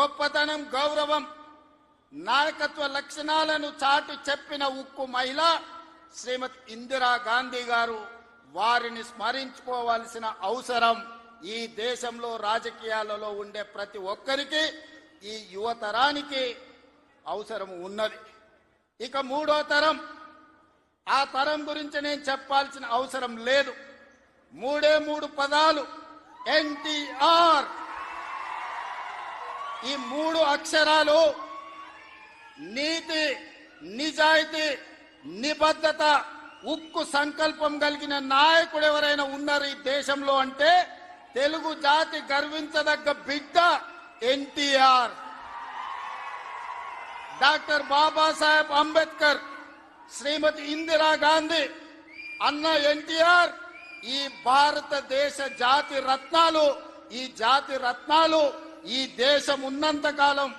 గొప్పతనం, గౌరవం, నాయకత్వ లక్షణాలను చాటి చెప్పిన ఉక్కు మహిళ శ్రీమతి ఇందిరా గాంధీ గారు. వారిని స్మరించుకోవాల్సిన అవసరం ఈ దేశంలో రాజకీయాలలో ఉండే ప్రతి ఒక్కరికి, ఈ యువతరానికి అవసరం ఉన్నది. ఇక మూడో తరం, ఆ తరం గురించి నేను చెప్పాల్సిన అవసరం లేదు. మూడే మూడు పదాలు, ఎన్టీఆర్. ఈ మూడు అక్షరాలు నీతి, నిజాయితీ, నిబద్ధత, ఉక్కు సంకల్పం కలిగిన నాయకుడు ఎవరైనా ఉన్నారు ఈ దేశంలో అంటే తెలుగు జాతి గర్వించదగ్గ బిడ్డ ఎన్టీఆర్. డాక్టర్ బాబాసాహెబ్ అంబేద్కర్, శ్రీమతి ఇందిరా గాంధీ, అన్న ఎన్టీఆర్ ఈ భారతదేశ జాతి రత్నాలు. ఈ జాతి రత్నాలు ఈ దేశం ఉన్నంతకాలం,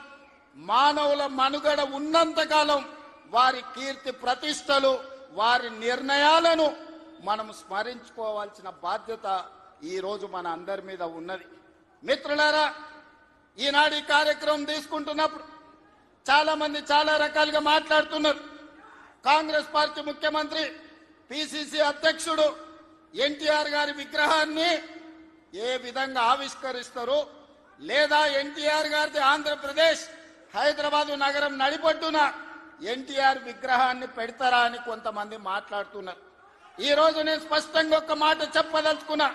మానవుల మనుగడ ఉన్నంతకాలం వారి కీర్తి ప్రతిష్టలు, వారి నిర్ణయాలను మనం స్మరించుకోవాల్సిన బాధ్యత ఈ రోజు మన అందరి మీద ఉన్నది. మిత్రులారా, ఈనాడు ఈ కార్యక్రమం తీసుకుంటున్నప్పుడు చాలా మంది చాలా రకాలుగా మాట్లాడుతున్నారు. కాంగ్రెస్ పార్టీ ముఖ్యమంత్రి, పిసిసి అధ్యక్షుడు ఎన్టీఆర్ గారి విగ్రహాన్ని ఏ విధంగా ఆవిష్కరిస్తారు, లేదా ఎన్టీఆర్ గారిది ఆంధ్రప్రదేశ్ హైదరాబాదు నగరం నడిపొడ్డున ఎన్టీఆర్ విగ్రహాన్ని పెడతారా అని కొంతమంది మాట్లాడుతున్నారు. ఈ రోజు నేను స్పష్టంగా ఒక మాట చెప్పదలుచుకున్నా.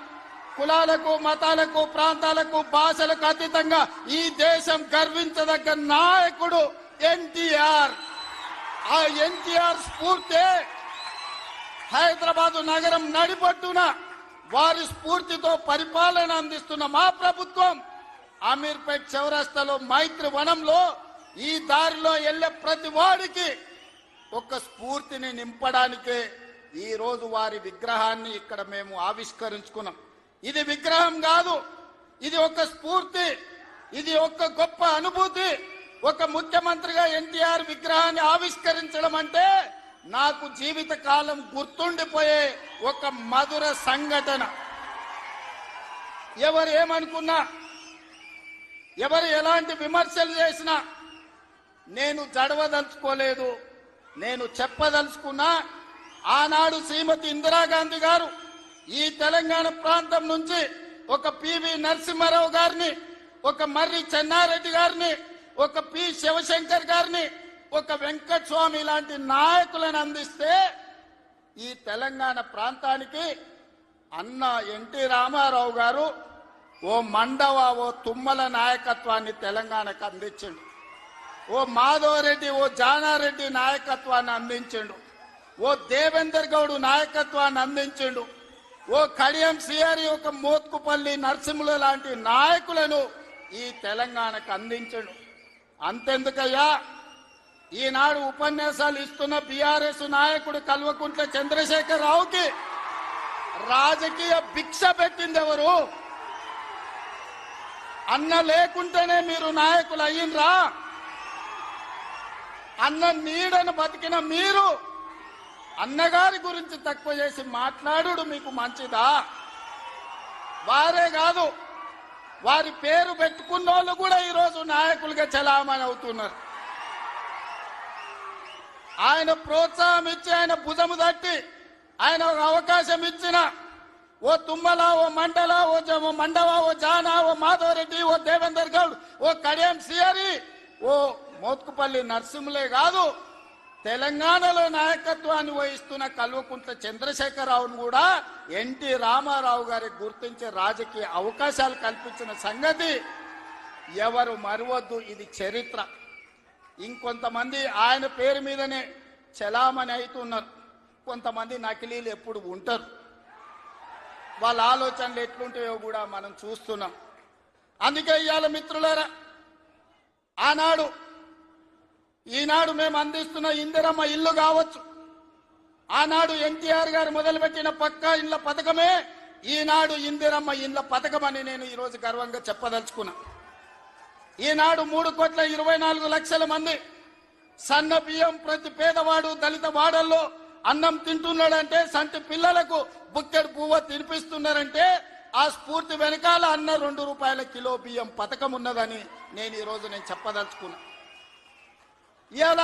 కులాలకు, మతాలకు, ప్రాంతాలకు, భాషలకు అతీతంగా ఈ దేశం గర్వించదగ్గ నాయకుడు ఎన్టీఆర్. ఆ ఎన్టీఆర్ స్ఫూర్తి హైదరాబాదు నగరం నడిపొట్టున వారి స్ఫూర్తితో పరిపాలన అందిస్తున్న మా ప్రభుత్వం అమీర్పేట్ చౌరస్తాలో మైత్రి వనంలో ఈ దారిలో వెళ్లే ప్రతి వాడికి ఒక స్ఫూర్తిని నింపడానికే ఈ రోజు వారి విగ్రహాన్ని ఇక్కడ మేము ఆవిష్కరించుకున్నాం. ఇది విగ్రహం కాదు, ఇది ఒక స్ఫూర్తి, ఇది ఒక గొప్ప అనుభూతి. ఒక ముఖ్యమంత్రిగా ఎన్టీఆర్ విగ్రహాన్ని ఆవిష్కరించడం అంటే నాకు జీవిత కాలం గుర్తుండిపోయే ఒక మధుర సంఘటన. ఎవరు ఏమనుకున్నా, ఎవరు ఎలాంటి విమర్శలు చేసినా నేను జడవదలుచుకోలేదు. నేను చెప్పదలుచుకున్నా, ఆనాడు శ్రీమతి ఇందిరాగాంధీ గారు ఈ తెలంగాణ ప్రాంతం నుంచి ఒక పివి నరసింహారావు గారిని, ఒక మర్రి చెన్నారెడ్డి గారిని, ఒక పి శివశంకర్ గారిని, ఒక వెంకటస్వామి లాంటి నాయకులను అందిస్తే ఈ తెలంగాణ ప్రాంతానికి అన్న ఎన్టీ రామారావు గారు ఓ మండవ, ఓ తుమ్మల నాయకత్వాన్ని తెలంగాణకు అందించిండు. ఓ మాధవరెడ్డి, ఓ జానారెడ్డి నాయకత్వాన్ని అందించిండు. ఓ దేవేందర్ గౌడ్ నాయకత్వాన్ని అందించిండు. ఓ కడియం సిఆరి, ఒక మోత్కుపల్లి నరసింహుల లాంటి నాయకులను ఈ తెలంగాణకు అందించడు. అంతెందుకయ్యా, ఈనాడు ఉపన్యాసాలు ఇస్తున్న బీఆర్ఎస్ నాయకుడు కల్వకుంట్ల చంద్రశేఖర్ రావుకి రాజకీయ భిక్ష పెట్టింది ఎవరు? అన్న లేకుంటేనే మీరు నాయకులు అయ్యిండ్రా? అన్న నీడను బతికిన మీరు అన్నగారి గురించి తక్కువ చేసి మాట్లాడు మీకు మంచిదా? వారే కాదు, వారి పేరు పెట్టుకున్న వాళ్ళు కూడా ఈరోజు నాయకులుగా చలామణి అవుతున్నారు. ఆయన ప్రోత్సాహం ఇచ్చి, ఆయన భుజము తట్టి, ఆయన ఒక అవకాశం ఇచ్చిన ఓ తుమ్మల, ఓ మండల, ఓ మండవ, ఓ జానా, ఓ మాధవరెడ్డి, ఓ దేవేందర్ గౌడ్, ఓ కడియం సిఆరి, ఓ మోత్కుపల్లి నరసింహులే కాదు, తెలంగాణలో నాయకత్వాన్ని వహిస్తున్న కల్వకుంట్ల చంద్రశేఖరరావును కూడా ఎన్టీ రామారావు గారికి గుర్తించే రాజకీయ అవకాశాలు కల్పించిన సంగతి ఎవరు మరవద్దు. ఇది చరిత్ర. ఇంకొంతమంది ఆయన పేరు మీదనే చలామణి అవుతున్నారు. కొంతమంది నకిలీలు ఎప్పుడు ఉంటారు. వాళ్ళ ఆలోచనలు ఎట్లుంటాయో కూడా మనం చూస్తున్నాం. అందుకే ఇవాళ మిత్రులారా, ఆనాడు ఈనాడు మేము అందిస్తున్న ఇందిరమ్మ ఇల్లు కావచ్చు, ఆనాడు ఎన్టీఆర్ గారు మొదలుపెట్టిన పక్కా ఇళ్ల పథకమే ఈనాడు ఇందిరమ్మ ఇళ్ల పథకం అని నేను ఈరోజు గర్వంగా చెప్పదలుచుకున్నా. ఈనాడు 3,24,00,000 మంది సన్న బియ్యం ప్రతి పేదవాడు దళిత వాడల్లో అన్నం తింటున్నాడంటే, సంటి పిల్లలకు బుక్కెడు పువ్వు తినిపిస్తున్నారంటే ఆ స్ఫూర్తి వెనకాల అన్న 2 రూపాయల కిలో బియ్యం పథకం ఉన్నదని నేను ఈరోజు చెప్పదలుచుకున్నా. ఇవాళ